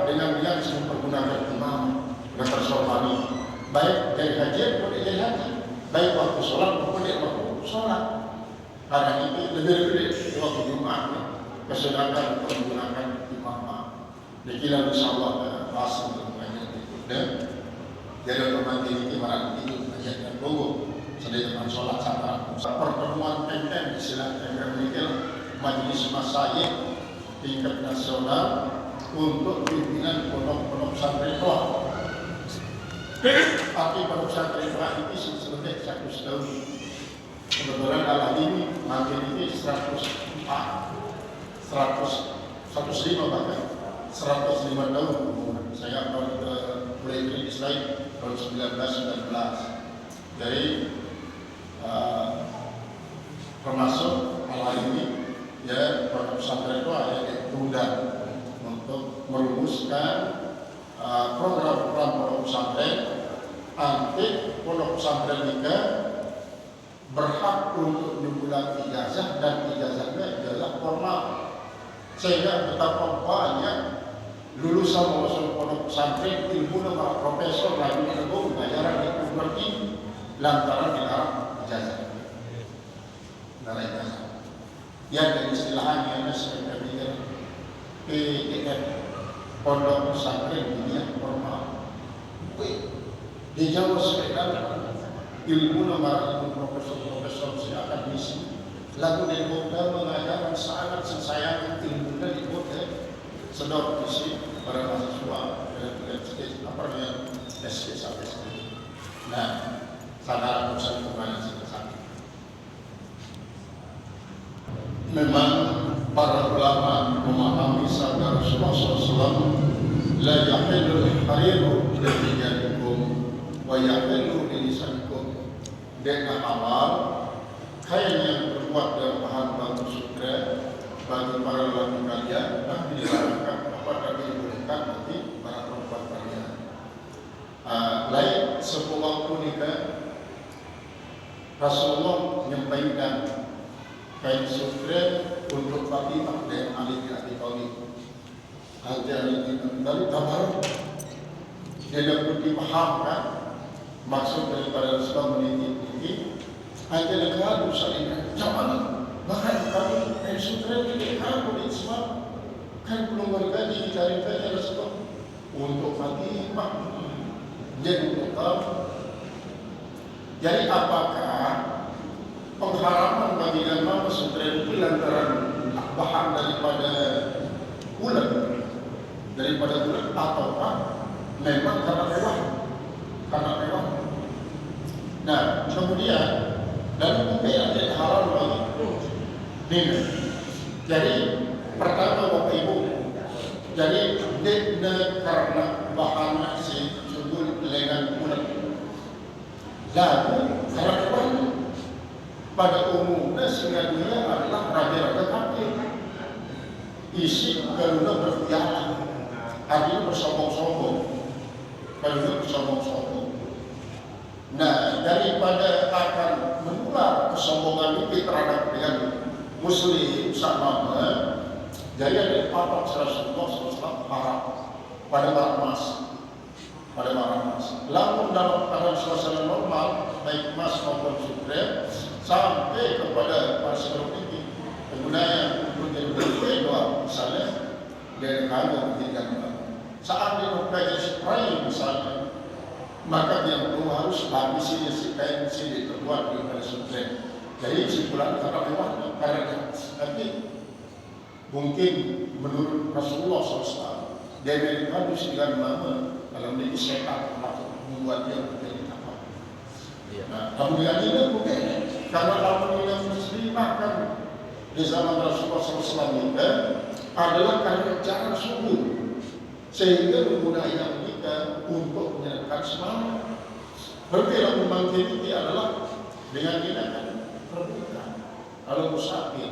dengan niat mempergunakan imam yang tersormani, baik dari haji maupun dari haji, baik waktu sholat maupun dari waktu sholat. Karena itu lebih-lebih di waktu Jumat kesenangan untuk menggunakan imam. Dikira insyaAllah bahas untuk mengajar berikutnya. Jadi untuk ini marah itu mengajarkan logo sedih dengan sholat sama pertemuan PMM istilah PMM ini Majelis Masyayikh tingkat nasional untuk pimpinan pondok-pondok pesantren doa. Tapi pondok pesantren doa ini selesai 100 tahun. Kebetulan dalam ini majelis ini 105 bahkan 105 tahun. Saya mulai kritis lagi tahun 1919. Jadi termasuk hal ini ya pondok pesantren itu ada diundang untuk merumuskan program-program pondok pesantren. Nanti pondok pesantren juga berhak untuk membuat ijazah dan ijazahnya adalah formal, sehingga betapa banyak lulusan pondok pesantren ilmu nama profesor lagi menemukan pengajaran di perguruan tinggi lantaran dilarang ijazah. Yang dari istilahnya sebagai PDM pondok pesantren dunia formal. Di Jawa sekedar ilmu nama ilmu profesor akademisi lalu dari modal mengajarkan sangat sensayang ilmu dari modal sedot isi para mahasiswa apa yang SD sampai sini. Nah, sadar urusan kemana sih? Memang para ulama memahami sabda Rasulullah SAW, la yahillu al-hariru li-rijalikum wa yahillu li-nisaikum. Dengan awal kain yang terbuat dari bahan bambu sutra bagi para lelaki kalian, tapi dilarangkan kepada dibolehkan bagi para perempuan kalian. Lain sebuah nikah Rasulullah menyampaikan kain sutra untuk Fatimah dan Ali bin Abi Thalib. Ali bin Abi Thalib tabar dia dapat dipahamkan maksud daripada Rasulullah meniti hanya negara saling zaman bahkan kami kain sutra ini kamu di Islam kan belum bergaji dicari-cari Rasulullah untuk Fatimah jadi untuk kamu. Jadi apakah pengharaman bagi nama pesantren itu lantaran bahan daripada bulan ataukah memang karena mewah? Nah, kemudian dan mungkin ada halal bagi ini. Jadi pertama Bapak Ibu, jadi karena bahan si sungguh lengan bulan. Lalu karena mewah pada umumnya singapura adalah raja-raja kafir. Isi garuda berpiala, artinya bersombong-sombong. Nah, daripada akan menular kesombongan ini terhadap dengan muslim sama, jadi ada patok Rasulullah SAW harap pada barang emas. Lalu dalam keadaan suasana normal, baik emas maupun sutra, sampai kepada para seluruh ini penggunanya menjadi doa misalnya dari kagum hingga saat dipakai spray misalnya, maka yang perlu harus habis si kain sini terbuat daripada sutra. Jadi simpulan kata mewahnya karena tapi mungkin menurut Rasulullah SAW dia harus dengan nama kalau dia setan membuat dia menjadi apa. Nah, kemudian ini bukan karena alhamdulillah muslimah kan di zaman Rasulullah SAW itu adalah karena cara subuh sehingga menggunakan kita untuk menyatakan semangat. Berbeda memang ini adalah dengan tindakan terbuka. Kalau musafir,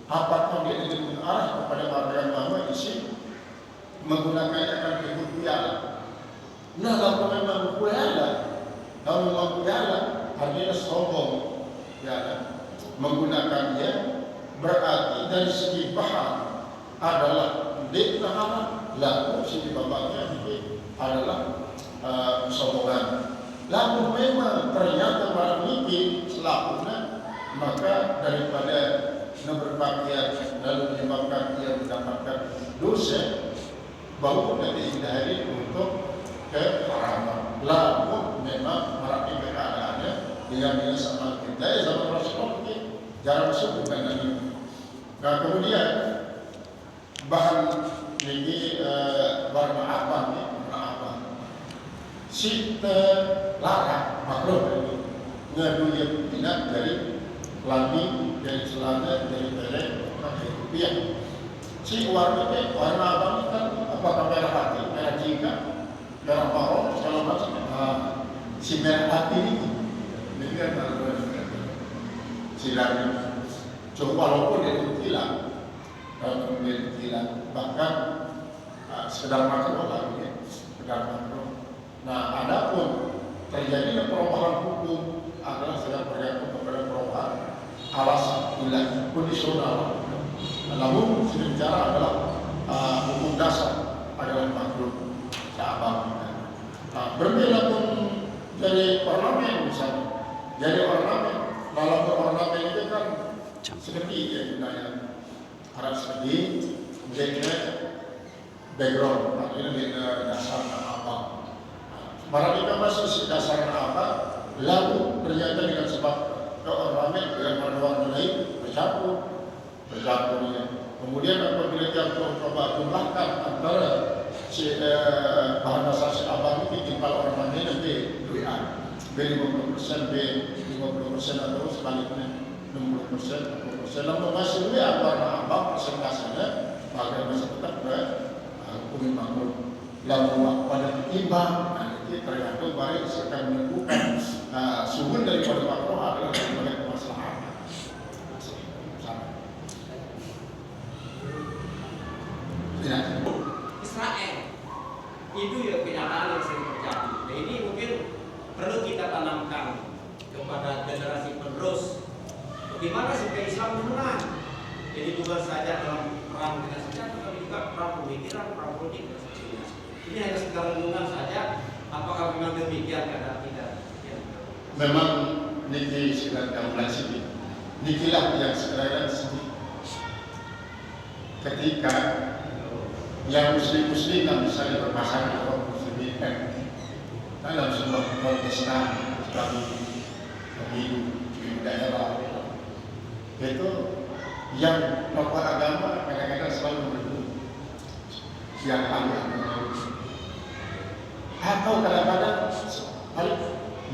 apakah dia ingin mengarah kepada marga agama isi menggunakan akan ikut piala? Nah, kalau memang piala, artinya sombong, ya, menggunakannya berarti dari segi bahan adalah di tengah lalu sini bapaknya ini adalah sombongan. Lalu memang ternyata barang ini selakunya, maka daripada berpakaian lalu menyebabkan dia mendapatkan dosa, baru nanti dihindari untuk keharaman. Lalu memang merapi keadaannya dengan sama kita zaman Rasulullah ini jarang masuk bukan ini. Nah kemudian bahan ini warna apa nih? Si larang makhluk ini ngadu minat dari lami, dari celana, dari belek, dari rupiah. Si warna ini warna apa ini kan? Apakah merah hati, merah jingga, merah marun, segala macam. Si merah hati ini kan si lari. Coba walaupun dia hilang, bahkan sekedar makhluk lagi, sekedar makhluk. Nah, adapun terjadinya perubahan hukum adalah sedang bergantung kepada perubahan alasan wilayah kondisional. Namun secara adalah hukum dasar adalah makhluk Ka'bah. Nah, berbeda pun dari ornamen misalnya. Jadi ornamen, dalam ornamen itu kan seperti ya gunanya harus seperti background, artinya dasar apa. Barang kita masih dasarnya apa, lalu ternyata dengan sebab keornamen dengan warna-warna lain bercampur ya. Kemudian apabila kita coba jumlahkan antara bahan dasar si abang ini timbal ornamen nanti B 50%, B 50% atau sebaliknya 60%, 40%. Lalu masih warna abang persentasenya maka masih tetap hukum makhluk. Lalu pada ketimbang tergantung baik akan menentukan sumber daripada makhluk adalah sebagai kemaslahatan. Israel itu ya kenyataan yang sering terjadi. Nah, ini mungkin perlu kita tanamkan kepada generasi penerus. Bagaimana supaya Islam menang? Jadi bukan saja dalam perang dengan senjata, tapi juga perang pemikiran, perang politik dan sebagainya. Ini hanya sekedar renungan saja. Apakah memang demikian keadaan kita? Ya. Memang niki sedang gambar sini. Nikilah yang sekarang sini. Ketika yang muslim yang misalnya berpasangan dengan muslimin dalam sebuah kontestan sebagai pemilu di daerah itu yang tokoh agama kadang-kadang selalu berdua yang agama atau kadang-kadang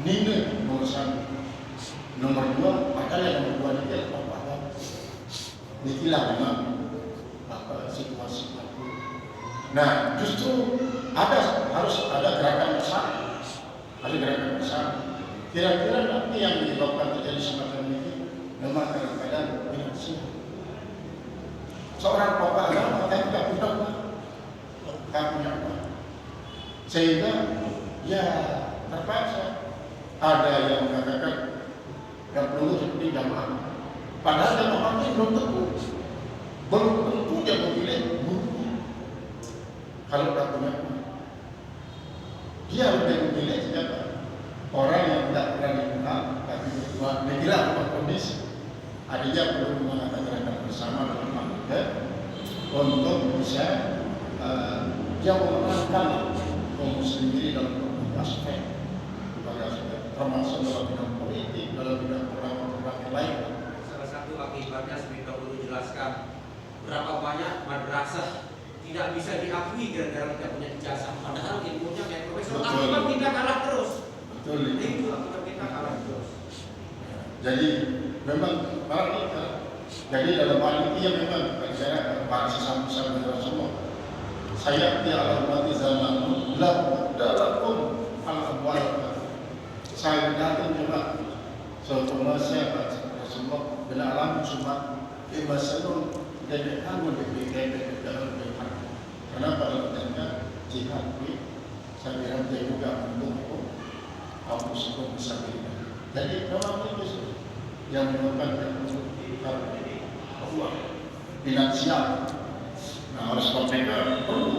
nilai nomor 1, nomor 2, makanya nomor 2 ini adalah tokoh agama. Inilah memang situasi. Nah, justru harus ada gerakan besar. Kira-kira nanti yang menyebabkan terjadi semacam ini memang kadang-kadang finansial. Seorang tokoh agama kan tidak punya uang, sehingga ya terpaksa ada yang mengatakan yang perlu seperti jamaah. Padahal jamaah ini belum tentu dia memilih gurunya. Kalau tidak punya uang, dia lebih memilih siapa? Orang yang tidak pernah dikenal tapi mengira kondisi. Adanya perlu mengadakan gerakan bersama dalam rangka untuk bisa dia memenangkan kaum muslimin dalam berbagai aspek, termasuk dalam bidang politik, dalam bidang perang yang lain. Salah satu akibatnya seperti dulu dijelaskan, berapa banyak madrasah tidak bisa diakui gara-gara tidak punya ijazah, padahal ilmunya kayak profesor. Akibat kita kalah terus. Betul. Itu akibat kita kalah terus. Jadi memang jadi dalam hal ini ya memang saya para sesama Rasulullah. Saya tiada mati zaman dalam al-awwal. Saya datang juga suatu masa Rasulullah bila alam semua masalun dan kamu diberikan dalam Tuhan. Kenapa katanya jihad ini saya bilang dia juga mendukung aku sebut bisa berikan. Jadi memang itu yang menyebabkan uang finansial Nah, oleh sebab itu perlu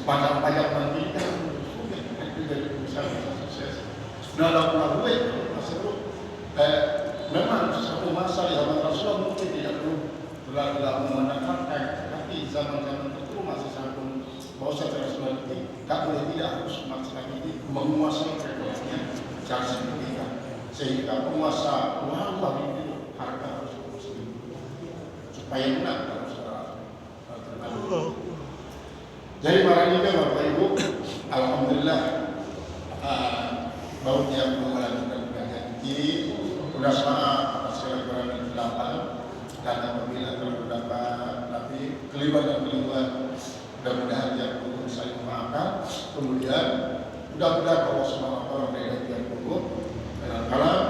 pajak-pajak pendidikan itu jadi bisa sukses. Dalam duit masih memang satu masa di zaman Rasulullah mungkin tidak perlu berlaku menekankan, tapi zaman-zaman itu masih sangat bahwa Rasulullah itu tak boleh tidak harus masalah ini menguasai perekonomian secara signifikan, sehingga penguasa uang itu harga harus supaya benar dalam secara tertentu. Jadi barang ini Bapak Ibu, alhamdulillah baru yang melanjutkan kajian ini sudah sama atas segala kekurangan dan kesilapan, dan apabila terdapat tapi keliruan mudah-mudahan yang perlu saling memaafkan. Kemudian mudah-mudahan Allah Subhanahu wa taala memberikan yang buruk dalam kalam